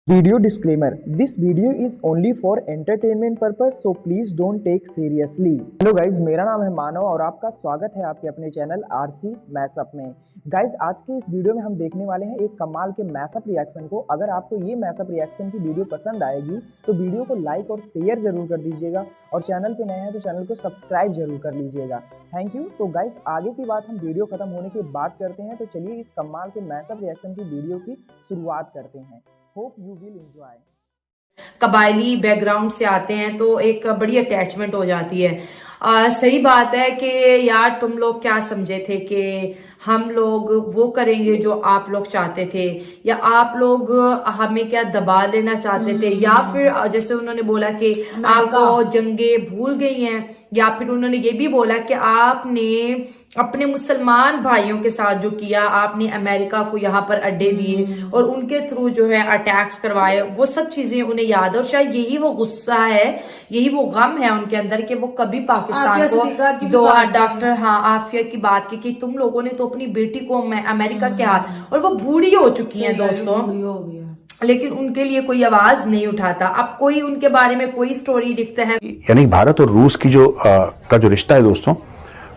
Video disclaimer: This video is only for entertainment purpose, so please don't take seriously. Hello guys, मेरा नाम है मानव और आपका स्वागत है आपके अपने चैनल आरसी मैशअप में। गाइज, आज के इस वीडियो में हम देखने वाले हैं एक कमाल के मैशअप रिएक्शन को। अगर आपको ये मैशअप रिएक्शन की वीडियो पसंद आएगी तो वीडियो को लाइक और शेयर जरूर कर दीजिएगा और चैनल पे नए हैं तो चैनल को सब्सक्राइब जरूर कर लीजिएगा। Thank you. तो गाइज, आगे की बात हम वीडियो खत्म होने के बाद करते हैं, तो चलिए इस कमाल के मैशअप रिएक्शन की वीडियो की शुरुआत करते हैं। Hope you will enjoy. कबायली बैकग्राउंड से आते हैं तो एक बड़ी अटैचमेंट हो जाती है। सही बात है कि यार तुम लोग क्या समझे थे कि हम लोग वो करेंगे जो आप लोग चाहते थे, या आप लोग हमें क्या दबा लेना चाहते थे, या फिर जैसे उन्होंने बोला कि आपको जंगे भूल गई हैं, या फिर उन्होंने ये भी बोला कि आपने अपने मुसलमान भाइयों के साथ जो किया, आपने अमेरिका को यहाँ पर अड्डे दिए और उनके थ्रू जो है अटैक्स करवाए, वो सब चीजें उन्हें याद है। और शायद यही वो गुस्सा है, यही वो गम है उनके अंदर कि वो कभी पाकिस्तान को डॉक्टर आफिया की बात की कि तुम लोगों ने तो अपनी बेटी को अमेरिका के हाथ, और वो बूढ़ी हो चुकी है दोस्तों, लेकिन उनके लिए कोई आवाज नहीं उठाता। अब कोई उनके बारे में कोई स्टोरी लिखता है। यानी भारत और रूस की का जो रिश्ता है दोस्तों,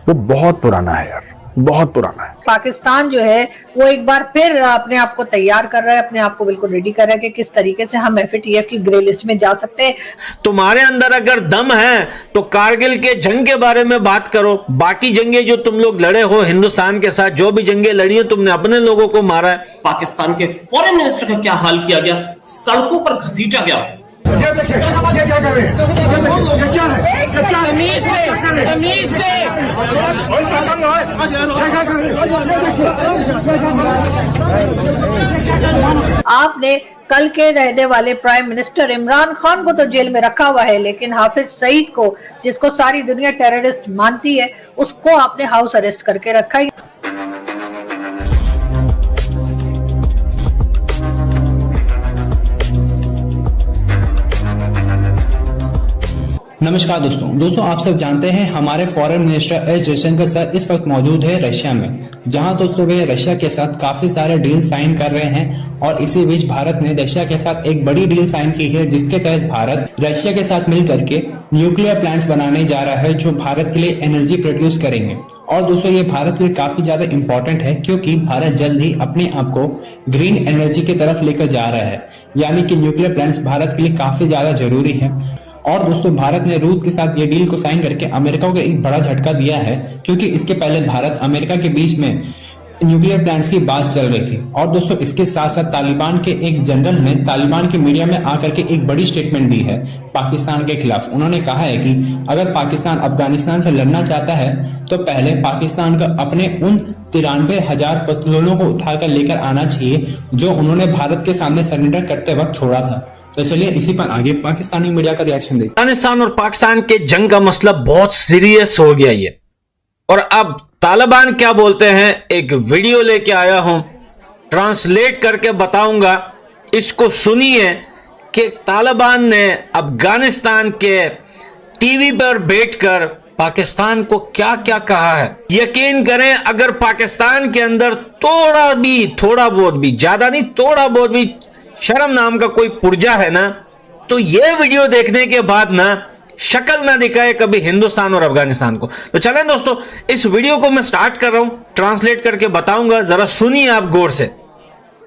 वो बहुत पुराना है यार, बहुत पुराना है। पाकिस्तान जो है वो एक बार फिर अपने आप को तैयार कर रहा है, अपने आप को बिल्कुल रेडी कर रहा है कि किस तरीके से हम FATF की ग्रे लिस्ट में जा सकते हैं। तुम्हारे अंदर अगर दम है तो कारगिल के जंग के बारे में बात करो। बाकी जंगे जो तुम लोग लड़े हो हिंदुस्तान के साथ, जो भी जंगे लड़ी है, तुमने अपने लोगों को मारा है। पाकिस्तान के फॉरेन मिनिस्टर का क्या हाल किया गया, सड़कों पर घसीटा गया। ये देखिए, ये क्या कर रहे हैं? ये क्या है? तमीज से आपने कल के रहने वाले प्राइम मिनिस्टर इमरान खान को तो जेल में रखा हुआ है, लेकिन हाफिज सईद को, जिसको सारी दुनिया टेररिस्ट मानती है, उसको आपने हाउस अरेस्ट करके रखा है। नमस्कार दोस्तों आप सब जानते हैं हमारे foreign minister S Jaishankar sir इस वक्त मौजूद है रशिया में, जहां दोस्तों वे रशिया के साथ काफी सारे डील साइन कर रहे हैं। और इसी बीच भारत ने रशिया के साथ एक बड़ी डील साइन की है, जिसके तहत भारत रशिया के साथ मिलकर के न्यूक्लियर प्लांट्स बनाने जा रहा है, जो भारत के लिए एनर्जी प्रोड्यूस करेंगे। और दोस्तों ये भारत के लिए काफी ज्यादा इंपॉर्टेंट है, क्योंकि भारत जल्द ही अपने आप को ग्रीन एनर्जी की तरफ लेकर जा रहा है, यानी कि न्यूक्लियर प्लांट्स भारत के लिए काफी ज्यादा जरूरी है। और दोस्तों भारत ने रूस के साथ ये डील को साइन करके अमेरिका को एक बड़ा झटका दिया है, क्योंकि इसके पहले भारत अमेरिका के बीच में न्यूक्लियर प्लांट्स की बात चल रही थी। और दोस्तों इसके साथ साथ तालिबान के एक जनरल ने तालिबान की मीडिया में आकर के एक बड़ी स्टेटमेंट दी है पाकिस्तान के खिलाफ। उन्होंने कहा है कि अगर पाकिस्तान अफगानिस्तान से लड़ना चाहता है तो पहले पाकिस्तान को अपने उन 93,000 पतलूनों को उठाकर लेकर आना चाहिए, जो उन्होंने भारत के सामने सरेंडर करते वक्त छोड़ा था। तो चलिए इसी पर आगे पाकिस्तानी मीडिया का रिएक्शन देखिए। अफगानिस्तान और पाकिस्तान के जंग का मसला बहुत सीरियस हो गया ये, और अब तालिबान क्या बोलते हैं, एक वीडियो लेके आया हूं, ट्रांसलेट करके बताऊंगा। इसको सुनिए कि तालिबान ने अफगानिस्तान के टीवी पर बैठकर पाकिस्तान को क्या क्या कहा है। यकीन करें, अगर पाकिस्तान के अंदर थोड़ा बहुत भी, ज्यादा नहीं, थोड़ा बहुत भी शर्म नाम का कोई पुर्जा है ना, तो ये वीडियो देखने के बाद ना शक्ल ना दिखाए कभी हिंदुस्तान और अफगानिस्तान को। तो चलें दोस्तों, इस वीडियो को मैं स्टार्ट कर रहा हूं, ट्रांसलेट करके बताऊंगा, जरा सुनिए आप गौर से।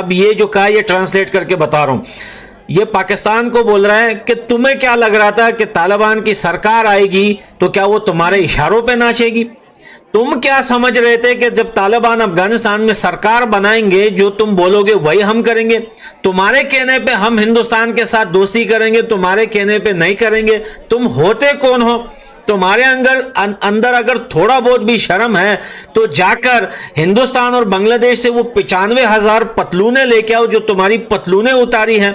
अब ये जो कहा, ये ट्रांसलेट करके बता रहा हूं, ये पाकिस्तान को बोल रहा है कि तुम्हें क्या लग रहा था कि तालिबान की सरकार आएगी तो क्या वो तुम्हारे इशारों पे नाचेगी? तुम क्या समझ रहे थे कि जब तालिबान अफगानिस्तान में सरकार बनाएंगे, जो तुम बोलोगे वही हम करेंगे? तुम्हारे कहने पे हम हिंदुस्तान के साथ दोस्ती करेंगे, तुम्हारे कहने पे नहीं करेंगे। तुम होते कौन हो? तुम्हारे अंदर अगर थोड़ा बहुत भी शर्म है तो जाकर हिंदुस्तान और बांग्लादेश से वो 95,000 पतलूने लेके आओ, जो तुम्हारी पतलूने उतारी हैं।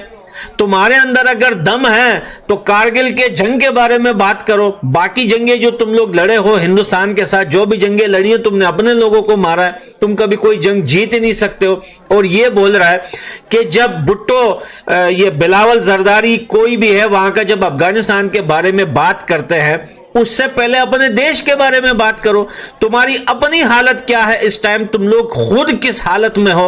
तुम्हारे अंदर अगर दम है तो कारगिल के जंग के बारे में बात करो। बाकी जंगें जो तुम लोग लड़े हो हिंदुस्तान के साथ, जो भी जंगें लड़ी है तुमने अपने लोगों को मारा है, तुम कभी कोई जंग जीत ही नहीं सकते हो। और ये बोल रहा है कि जब भुट्टो, ये बिलावल जरदारी, कोई भी है वहां का, जब अफगानिस्तान के बारे में बात करते हैं उससे पहले अपने देश के बारे में बात करो। तुम्हारी अपनी हालत क्या है इस टाइम, तुम लोग खुद किस हालत में हो।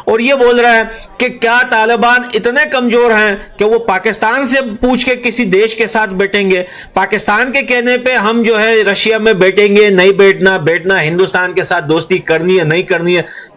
और ये बोल रहा है कि क्या तालिबान इतने कमजोर हैं कि वो पाकिस्तान से पूछ के किसी देश के साथ बैठेंगे। पाकिस्तान के कहने पे हम जो है रशिया में बैठेंगे, नहीं बैठना, हिंदुस्तान के साथ दोस्ती करनी है नहीं करनी है,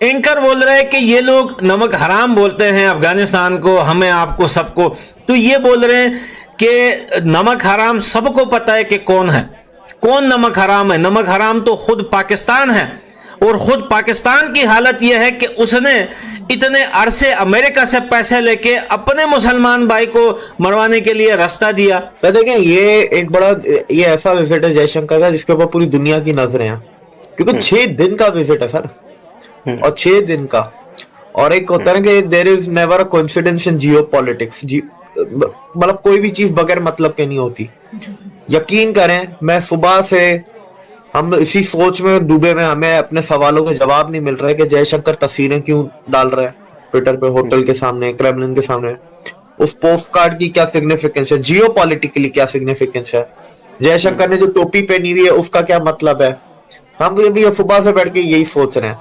एंकर बोल रहे हैं कि ये लोग नमक हराम बोलते हैं अफगानिस्तान को, हमें, आपको, सबको। तो ये बोल रहे हैं कि नमक हराम सबको पता है कि कौन है, कौन नमक हराम है। नमक हराम तो खुद पाकिस्तान है, और खुद पाकिस्तान की हालत यह है कि उसने इतने अरसे अमेरिका से पैसे लेके अपने मुसलमान भाई को मरवाने के लिए रास्ता दिया। तो देखें, ये एक बड़ा, ये ऐसा विजिट है जयशंकर का जिसके ऊपर पूरी दुनिया की नजरें हैं, क्योंकि 6 दिन का विजिट है सर, और 6 दिन का। और एक होता है कि there is never a coincidence in geo politics, मतलब कोई भी चीज बगैर मतलब के नहीं होती। यकीन करें, मैं सुबह से हम इसी सोच में डूबे में, हमें अपने सवालों के जवाब नहीं मिल रहे कि जयशंकर तस्वीरें क्यों डाल रहे हैं ट्विटर पे, होटल के सामने, क्रेमलिन के सामने। उस पोस्ट कार्ड की क्या सिग्निफिकेंस है, जियो पॉलिटिकली क्या सिग्निफिकेंस है, जयशंकर ने जो टोपी पहनी हुई है उसका क्या मतलब है। हम भी सुबह से बैठ के यही सोच रहे हैं,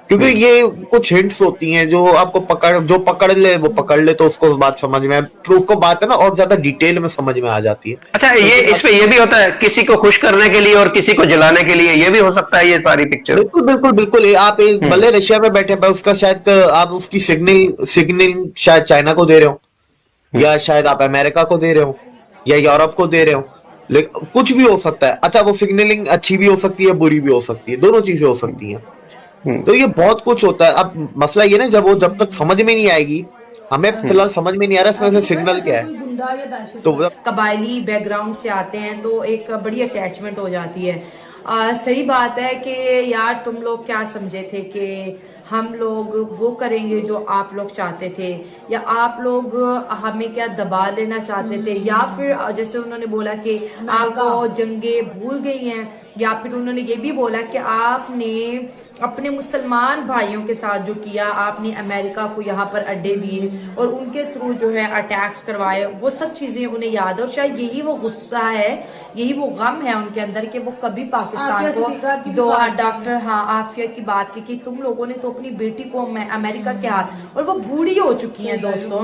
क्योंकि ये कुछ हिंट्स होती हैं जो आपको पकड़ ले वो पकड़ ले, तो उसको बात समझ में, तो उसको बात है ना और ज्यादा डिटेल में समझ में आ जाती है। अच्छा, ये इसमें ये भी होता है किसी को खुश करने के लिए और किसी को जलाने के लिए, ये भी हो सकता है ये सारी पिक्चर। बिल्कुल बिल्कुल बिल्कुल। आप भले रशिया में बैठे, उसका शायद आप उसकी सिग्नल शायद चाइना को दे रहे हो, या शायद आप अमेरिका को दे रहे हो, या यूरोप को दे रहे हो, लेकिन कुछ भी हो सकता है। अच्छा, वो सिग्नलिंग अच्छी भी हो सकती है, बुरी भी हो सकती है, दोनों चीजें हो सकती हैं। तो ये बहुत कुछ होता है। अब मसला ये ना, जब तक समझ में नहीं आएगी, हमें फिलहाल समझ में नहीं आ रहा इसमें से सिग्नल क्या है। तो कबायली बैकग्राउंड से आते हैं तो एक बड़ी अटैचमेंट हो जाती है। सही बात है कि यार तुम लोग क्या समझे थे कि हम लोग वो करेंगे जो आप लोग चाहते थे, या आप लोग हमें क्या दबा लेना चाहते थे, या फिर जैसे उन्होंने बोला कि आपको जंगे भूल गई हैं, या फिर उन्होंने ये भी बोला कि आपने अपने मुसलमान भाइयों के साथ जो किया, आपने अमेरिका को यहाँ पर अड्डे दिए और उनके थ्रू जो है अटैक्स करवाए, वो सब चीजें उन्हें याद है। और शायद यही वो गुस्सा है, यही वो गम है उनके अंदर कि वो कभी पाकिस्तान को डॉक्टर आफिया की बात की कि तुम लोगों ने तो अपनी बेटी को अमेरिका के हाथ, और वो बूढ़ी हो चुकी है दोस्तों,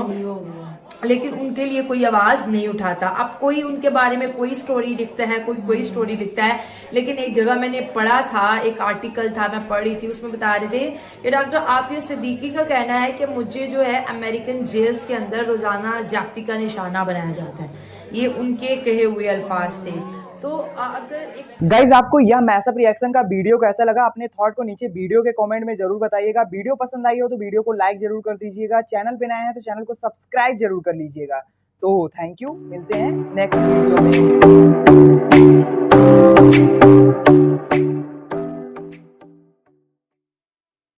लेकिन उनके लिए कोई आवाज नहीं उठाता। अब कोई उनके बारे में कोई स्टोरी लिखता है, कोई स्टोरी लिखता है, लेकिन एक जगह मैंने पढ़ा था, एक आर्टिकल था, मैं पढ़ी थी, उसमें बता रहे थे कि डॉक्टर आफिया सिद्दीकी का कहना है कि मुझे जो है अमेरिकन जेल्स के अंदर रोजाना ज्यादती का निशाना बनाया जाता है। ये उनके कहे हुए अल्फाज थे। तो अगर गाइज आपको यह मैसअप रिएक्शन का वीडियो कैसा लगा, अपने थॉट को नीचे वीडियो के कमेंट में जरूर बताइएगा। वीडियो पसंद आई हो तो वीडियो को लाइक जरूर कर दीजिएगा, चैनल पे नए हैं तो चैनल को सब्सक्राइब जरूर कर लीजिएगा। तो थैंक यू, मिलते हैं नेक्स्ट वीडियो में।